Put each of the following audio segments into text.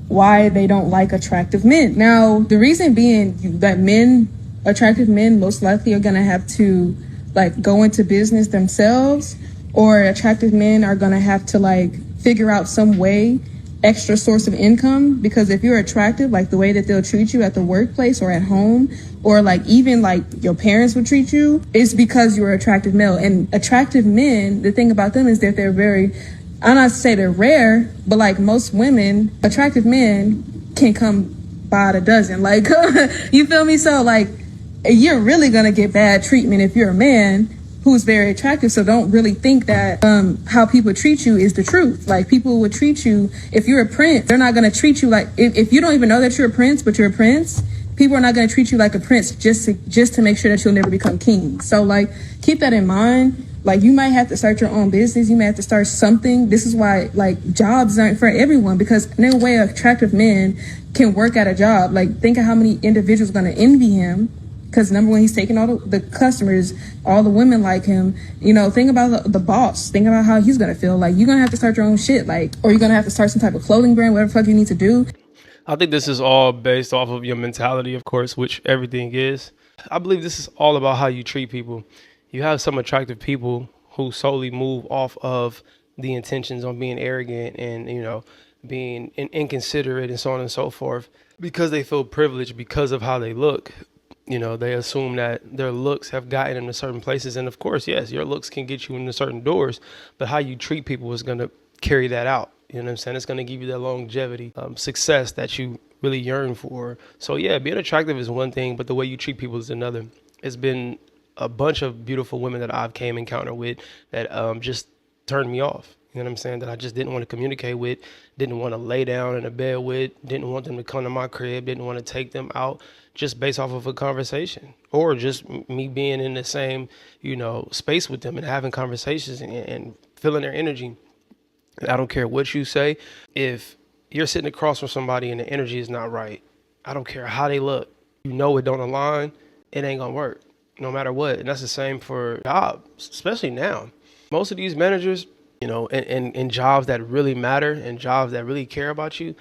why they don't like attractive men. Now, the reason being that attractive men most likely are going to have to like go into business themselves, or attractive men are going to have to like figure out some way, extra source of income. Because if you're attractive, like the way that they'll treat you at the workplace or at home, or like even like your parents would treat you, is because you're an attractive male. And attractive men, the thing about them is that they're very, I'm not to say they're rare, but like most women, attractive men can come by the dozen. Like, you feel me? So like, you're really gonna get bad treatment if you're a man who's very attractive. So don't really think that how people treat you is the truth. Like, people would treat you, if you're a prince, they're not gonna treat you like, if you don't even know that you're a prince, but you're a prince, people are not gonna treat you like a prince just to make sure that you'll never become king. So like, keep that in mind. Like, you might have to start your own business. You may have to start something. This is why like jobs aren't for everyone, because no way attractive men can work at a job. Like, think of how many individuals are gonna envy him. Because number one, he's taking all the customers, all the women like him. You know, think about the boss. Think about how he's going to feel. Like, you're going to have to start your own shit. Like, or you're going to have to start some type of clothing brand, whatever the fuck you need to do. I think this is all based off of your mentality, of course, which everything is. I believe this is all about how you treat people. You have some attractive people who solely move off of the intentions on being arrogant and, you know, being inconsiderate and so on and so forth, because they feel privileged because of how they look. You know, they assume that their looks have gotten them to certain places. And of course, yes, your looks can get you into certain doors, but how you treat people is going to carry that out. You know what I'm saying? It's going to give you that longevity, success that you really yearn for. So yeah, being attractive is one thing, but the way you treat people is another. It's been a bunch of beautiful women that I've came encounter with that just turned me off. You know what I'm saying? That I just didn't want to communicate with, didn't want to lay down in a bed with, didn't want them to come to my crib, didn't want to take them out just based off of a conversation, or just me being in the same, you know, space with them and having conversations and feeling their energy. And I don't care what you say. If you're sitting across from somebody and the energy is not right, I don't care how they look, you know it don't align, it ain't gonna work no matter what. And that's the same for jobs, especially now. Most of these managers, you know, in jobs that really matter and jobs that really care about you,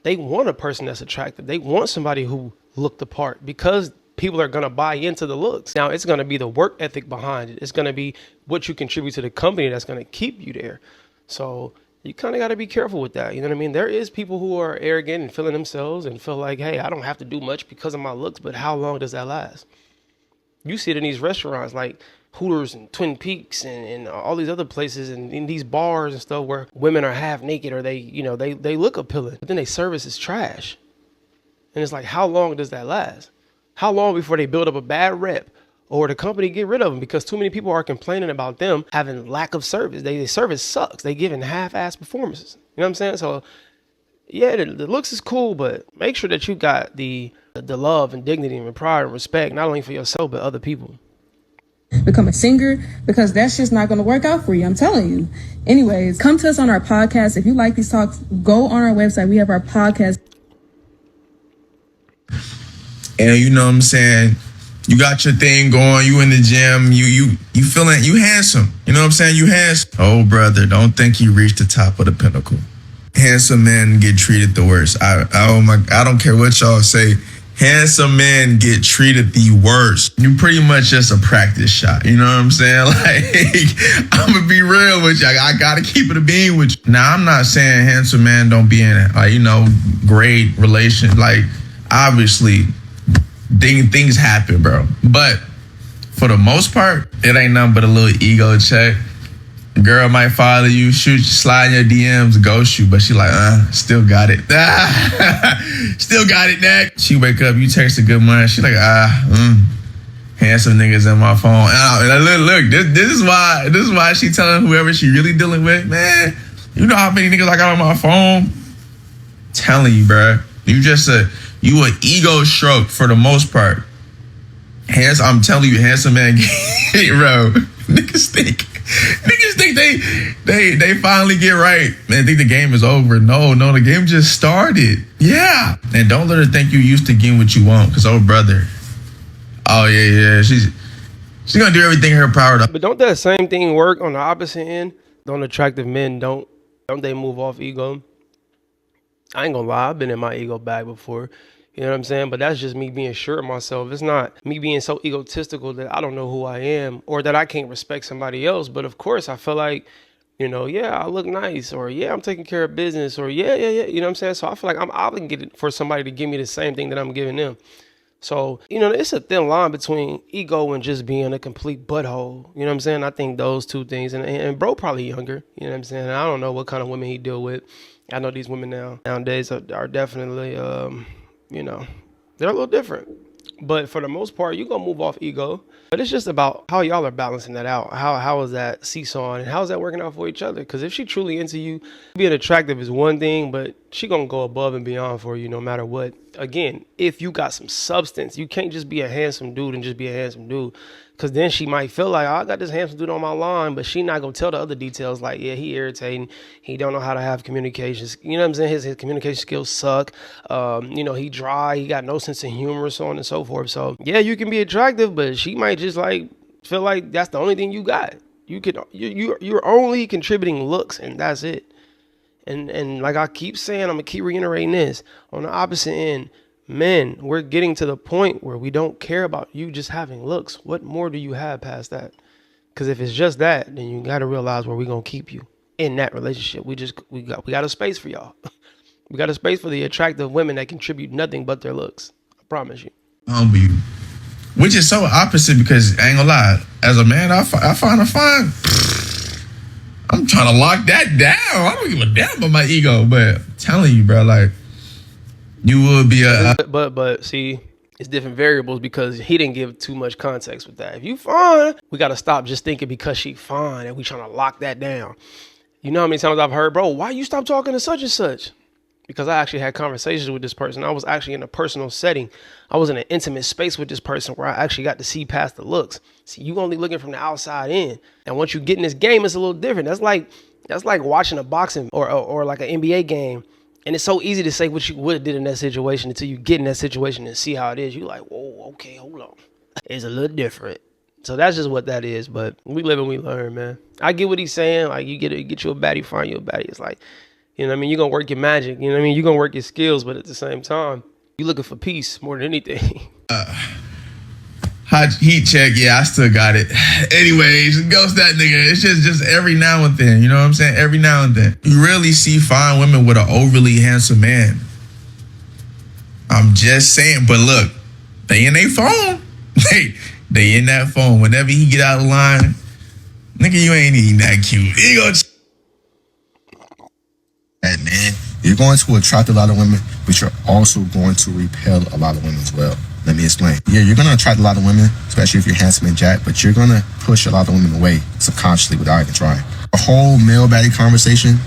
they want a person that's attractive. They want somebody who looked the part, because people are going to buy into the looks. Now, it's going to be the work ethic behind it. It's going to be what you contribute to the company that's going to keep you there. So you kind of got to be careful with that. You know what I mean? There is people who are arrogant and feeling themselves and feel like, hey, I don't have to do much because of my looks. But how long does that last? You see it in these restaurants like Hooters and Twin Peaks and all these other places, and in these bars and stuff where women are half naked, or they, you know, they look appealing, but then their service is trash. And it's like, how long does that last? How long before they build up a bad rep, or the company get rid of them because too many people are complaining about them having lack of service? Their service sucks. They giving half-ass performances. You know what I'm saying? So yeah, the looks is cool, but make sure that you got the love and dignity and pride and respect, not only for yourself, but other people. Become a singer, because that's just not going to work out for you. I'm telling you. Anyways, come to us on our podcast. If you like these talks, go on our website. We have our podcast. And you know what I'm saying? You got your thing going, you in the gym, you feeling, you handsome. You know what I'm saying? You handsome. Oh, brother, don't think you reached the top of the pinnacle. Handsome men get treated the worst. I don't care what y'all say. Handsome men get treated the worst. You pretty much just a practice shot. You know what I'm saying? Like, I'm gonna be real with you. I gotta keep it a bean with you. Now, I'm not saying handsome men don't be in, you know, great relation. Like, obviously, things happen, bro. But for the most part, it ain't nothing but a little ego check. Girl might follow you, slide in your DMs, ghost you, but she like, still got it. Still got it, Dak. She wake up, you text a good morning. She like, handsome niggas in my phone. And look, this is why she telling whoever she really dealing with, man, you know how many niggas I got on my phone? Telling you, bro. You an ego stroke for the most part. I'm telling you, handsome man, bro. Niggas think they finally get right. Man, think the game is over. No, the game just started. Yeah. And don't let her think you used to getting what you want, because oh brother. Oh yeah. She's gonna do everything in her power to. But don't that same thing work on the opposite end? Don't attractive men don't they move off ego? I ain't gonna lie, I've been in my ego bag before. You know what I'm saying? But that's just me being sure of myself. It's not me being so egotistical that I don't know who I am or that I can't respect somebody else. But of course, I feel like, yeah, I look nice, or yeah, I'm taking care of business, or yeah. You know what I'm saying? So I feel like I'm obligated for somebody to give me the same thing that I'm giving them. So, it's a thin line between ego and just being a complete butthole. You know what I'm saying? I think those two things, and bro probably younger, you know what I'm saying? And I don't know what kind of women he deal with. I know these women nowadays are definitely, they're a little different. But for the most part, you're going to move off ego. But it's just about how y'all are balancing that out. How is that seesawing, and how is that working out for each other? Because if she truly into you, being attractive is one thing, but she going to go above and beyond for you no matter what. Again, if you got some substance, you can't just be a handsome dude and just be a handsome dude. Because then she might feel like, oh, I got this handsome dude on my line, but she not going to tell the other details like, yeah, he irritating. He don't know how to have communications. You know what I'm saying? His communication skills suck. He dry. He got no sense of humor, so on and so forth. So, yeah, you can be attractive, but she might just like feel like that's the only thing you got. You're only contributing looks, and that's it. And like I keep saying, I'm going to keep reiterating this. On the opposite end, men, we're getting to the point where we don't care about you just having looks. What more do you have past that? Because if it's just that, then you got to realize where we're going to keep you in that relationship. We got a space for y'all. We got a space for the attractive women that contribute nothing but their looks. I promise you. Humble you. Which is so opposite because, I ain't gonna lie, as a man, I find a fine. I'm trying to lock that down. I don't give a damn about my ego, but I'm telling you, bro, like, you would be a... But see, it's different variables because he didn't give too much context with that. If you fine, we got to stop just thinking because she fine and we trying to lock that down. You know how many times I've heard, bro, why you stop talking to such and such? Because I actually had conversations with this person. I was actually in a personal setting. I was in an intimate space with this person where I actually got to see past the looks. See, you only looking from the outside in. And once you get in this game, it's a little different. That's like watching a boxing or like an NBA game. And it's so easy to say what you would have did in that situation until you get in that situation and see how it is. You're like, whoa, okay, hold on. It's a little different. So that's just what that is. But we live and we learn, man. I get what he's saying. Like, you get you a baddie, find you a baddie. It's like, you know what I mean? You're going to work your magic. You know what I mean? You're going to work your skills. But at the same time, you're looking for peace more than anything. Hot heat check, yeah, I still got it. Anyways, ghost that nigga. It's just every now and then, you know what I'm saying? Every now and then. You rarely see fine women with an overly handsome man. I'm just saying, but look, they in their phone. They in that phone. Whenever he get out of line, nigga, you ain't even that cute. He go And man, you're going to attract a lot of women, but you're also going to repel a lot of women as well. Let me explain. Yeah, you're going to attract a lot of women, especially if you're handsome and jacked, but you're going to push a lot of women away subconsciously without even trying. A whole male baddie conversation,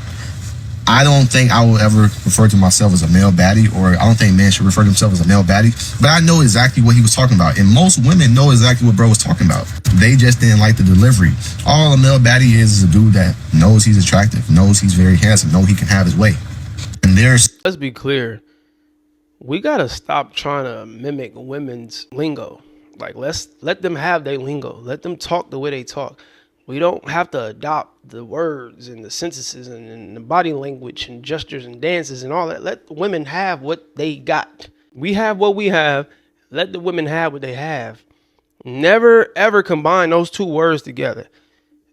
I don't think I will ever refer to myself as a male baddie, or I don't think men should refer to themselves as a male baddie, but I know exactly what he was talking about. And most women know exactly what bro was talking about. They just didn't like the delivery. All a male baddie is a dude that knows he's attractive, knows he's very handsome, knows he can have his way. And let's be clear. We got to stop trying to mimic women's lingo. Like, let's let them have their lingo. Let them talk the way they talk. We don't have to adopt the words and the sentences and the body language and gestures and dances and all that. Let the women have what they got. We have what we have. Let the women have what they have. Never, ever combine those two words together.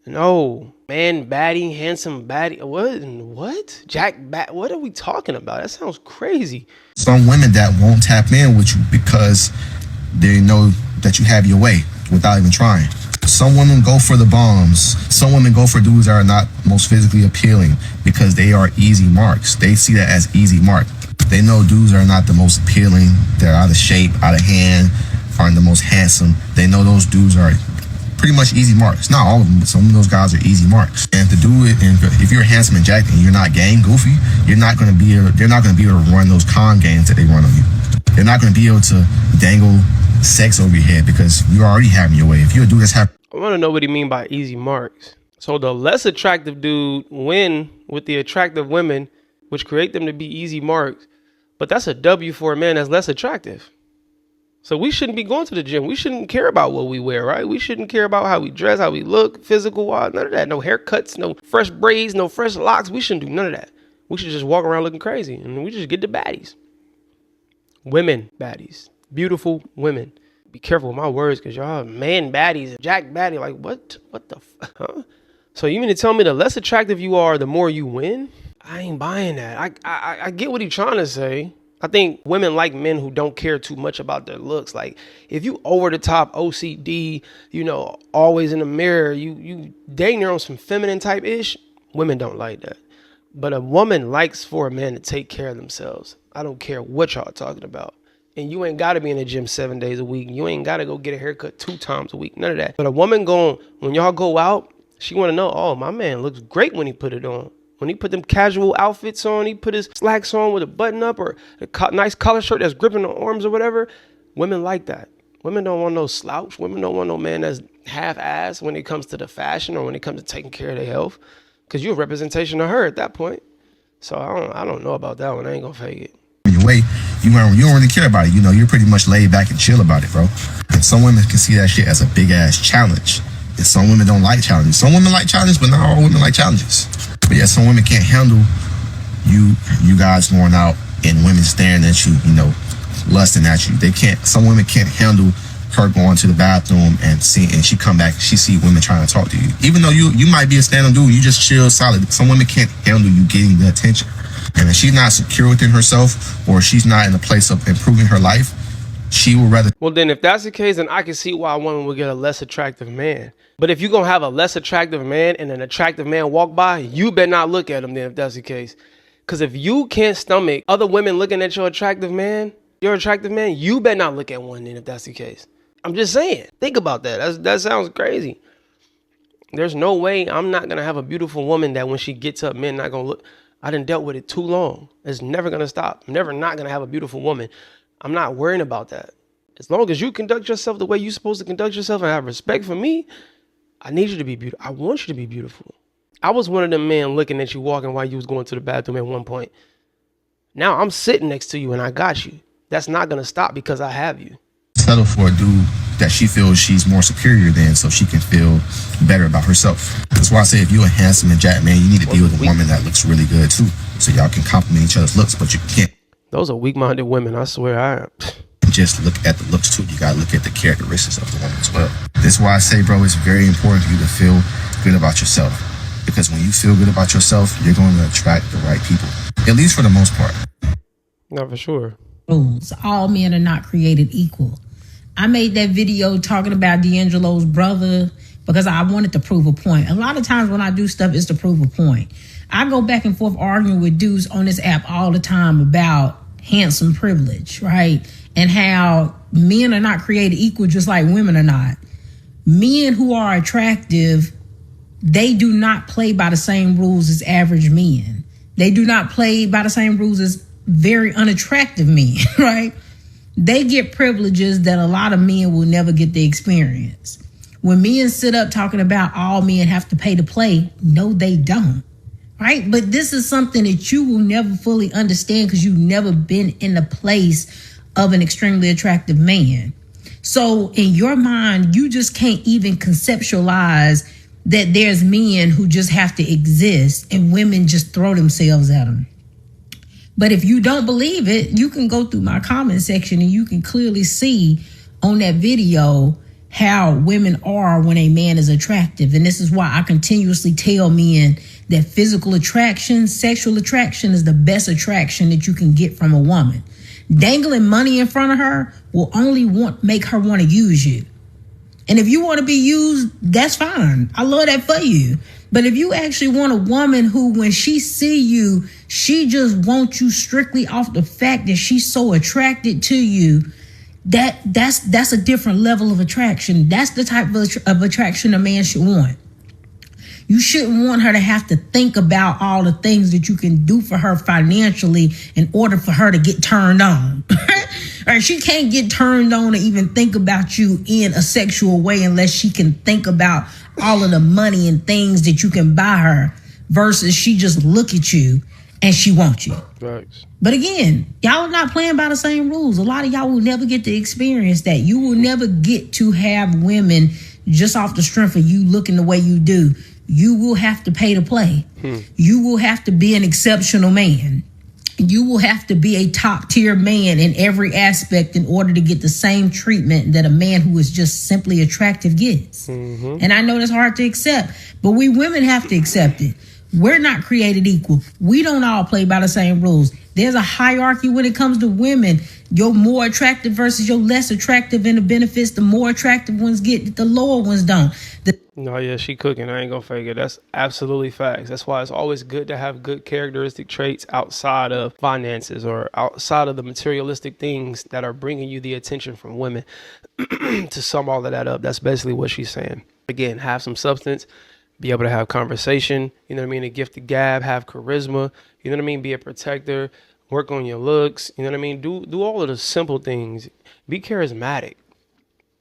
No, man, baddie, handsome baddie. What? Jack bat. What are we talking about? That sounds crazy. Some women that won't tap in with you because they know that you have your way without even trying. Some women go for the bombs. Some women go for dudes that are not most physically appealing because they are easy marks. They see that as easy mark. They know dudes are not the most appealing. They're out of shape, out of hand, aren't the most handsome. They know those dudes are pretty much easy marks. Not all of them, but some of those guys are easy marks. And to do it, and if you're handsome and jacked and you're not gang goofy, they're not going to be able to run those con games that they run on you. They're not going to be able to dangle sex over your head because you're already having your way. If you're a dude that's happy. I want to know what he mean by easy marks. So the less attractive dude win with the attractive women, which create them to be easy marks. But that's a W for a man that's less attractive. So we shouldn't be going to the gym. We shouldn't care about what we wear, right? We shouldn't care about how we dress, how we look, physical, none of that. No haircuts, no fresh braids, no fresh locks. We shouldn't do none of that. We should just walk around looking crazy and we just get the baddies. Women baddies. Beautiful women. Be careful with my words because y'all man baddies, Jack baddie, like what the huh? So you mean to tell me the less attractive you are, the more you win? I ain't buying that. I get what he's trying to say. I think women like men who don't care too much about their looks. Like if you over the top OCD, always in the mirror, you dating her on some feminine type ish, women don't like that. But a woman likes for a man to take care of themselves. I don't care what y'all talking about. And you ain't got to be in the gym 7 days a week. You ain't got to go get a haircut 2 times a week. None of that. But a woman when y'all go out, she want to know, oh, my man looks great when he put it on. When he put them casual outfits on, he put his slacks on with a button up or a nice collar shirt that's gripping the arms or whatever. Women like that. Women don't want no slouch. Women don't want no man that's half-assed when it comes to the fashion or when it comes to taking care of their health. Because you're a representation of her at that point. So I don't know about that one. I ain't going to fake it. Your way, you don't really care about it. You're pretty much laid back and chill about it, bro. And some women can see that shit as a big ass challenge. And some women don't like challenges. Some women like challenges, but not all women like challenges. But yeah, some women can't handle you guys going out and women staring at you, lusting at you. Some women can't handle her going to the bathroom and she come back, she see women trying to talk to you. Even though you might be a stand-up dude, you just chill solid. Some women can't handle you getting the attention. And if she's not secure within herself or she's not in a place of improving her life, she would rather. Well, then if that's the case, then I can see why a woman would get a less attractive man. But if you're going to have a less attractive man and an attractive man walk by, you better not look at him then if that's the case. Because if you can't stomach other women looking at your attractive man, you better not look at one then if that's the case. I'm just saying. Think about that. That sounds crazy. There's no way I'm not going to have a beautiful woman that when she gets up, men not going to look. I done dealt with it too long. It's never going to stop. I'm never not going to have a beautiful woman. I'm not worrying about that. As long as you conduct yourself the way you're supposed to conduct yourself and have respect for me, I need you to be beautiful. I want you to be beautiful. I was one of them men looking at you walking while you was going to the bathroom at one point. Now I'm sitting next to you and I got you. That's not going to stop because I have you. Settle for a dude that she feels she's more superior than so she can feel better about herself. That's why I say if you're a handsome and jacked man, you need to be with a woman that looks really good too. So y'all can compliment each other's looks, but you can't. Those are weak-minded women, I swear. Just look at the looks too. You gotta look at the characteristics of the woman as well. That's why I say, bro, it's very important for you to feel good about yourself. Because when you feel good about yourself, you're going to attract the right people. At least for the most part. Not for sure. Rules. All men are not created equal. I made that video talking about D'Angelo's brother because I wanted to prove a point. A lot of times when I do stuff, it's to prove a point. I go back and forth arguing with dudes on this app all the time about handsome privilege, right? And how men are not created equal just like women are not. Men who are attractive, they do not play by the same rules as average men. They do not play by the same rules as very unattractive men, right? They get privileges that a lot of men will never get to experience. When men sit up talking about all men have to pay to play, no, they don't. Right? But this is something that you will never fully understand because you've never been in the place of an extremely attractive man. So in your mind, you just can't even conceptualize that there's men who just have to exist and women just throw themselves at them. But if you don't believe it, you can go through my comment section and you can clearly see on that video how women are when a man is attractive. And this is why I continuously tell men that physical attraction, sexual attraction is the best attraction that you can get from a woman. Dangling money in front of her will only make her want to use you. And if you want to be used, that's fine. I love that for you. But if you actually want a woman who, when she see you, she just wants you strictly off the fact that she's so attracted to you, that's a different level of attraction. That's the type of attraction a man should want. You shouldn't want her to have to think about all the things that you can do for her financially in order for her to get turned on. Or she can't get turned on or even think about you in a sexual way unless she can think about all of the money and things that you can buy her versus she just look at you and she wants you. Thanks. But again, y'all are not playing by the same rules. A lot of y'all will never get to experience that. You will never get to have women just off the strength of you looking the way you do. you will have to pay to play. You will have to be an exceptional man. You will have to be a top tier man in every aspect in order to get the same treatment that a man who is just simply attractive gets. And I know that's hard to accept, but we women have to accept it. We're not created equal. We don't all play by the same rules. There's a hierarchy when it comes to women. You're more attractive versus you're less attractive, and the benefits the more attractive ones get, the lower ones don't. No, yeah, she cooking. I ain't gonna fake it. That's absolutely facts. That's why it's always good to have good characteristic traits outside of finances or outside of the materialistic things that are bringing you the attention from women. To sum all of that up, that's basically what she's saying. Again, have some substance, be able to have conversation, you know what I mean? A gift of gab, have charisma, you know what I mean? Be a protector, work on your looks, you know what I mean? Do all of the simple things. Be charismatic.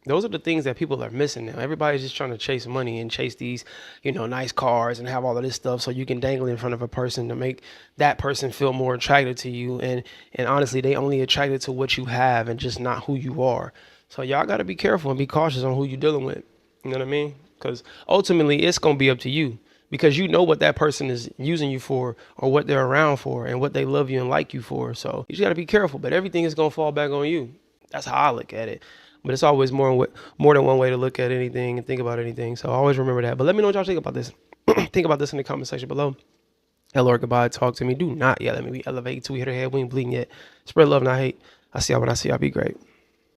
Those are the things that people are missing now. Everybody's just trying to chase money and chase these, nice cars and have all of this stuff so you can dangle in front of a person to make that person feel more attracted to you. And honestly, they only attracted to what you have and just not who you are. So y'all got to be careful and be cautious on who you're dealing with. You know what I mean? Because ultimately, it's going to be up to you. Because you know what that person is using you for or what they're around for and what they love you and like you for. So you just got to be careful. But everything is going to fall back on you. That's how I look at it. But it's always more than one way to look at anything and think about anything. So always remember that. But let me know what y'all think about this. Think about this in the comment section below. Hello or goodbye. Talk to me. Do not yell at me. We elevate till we hit our head. We ain't bleeding yet. Spread love, not hate. I see y'all when I see y'all. Be great.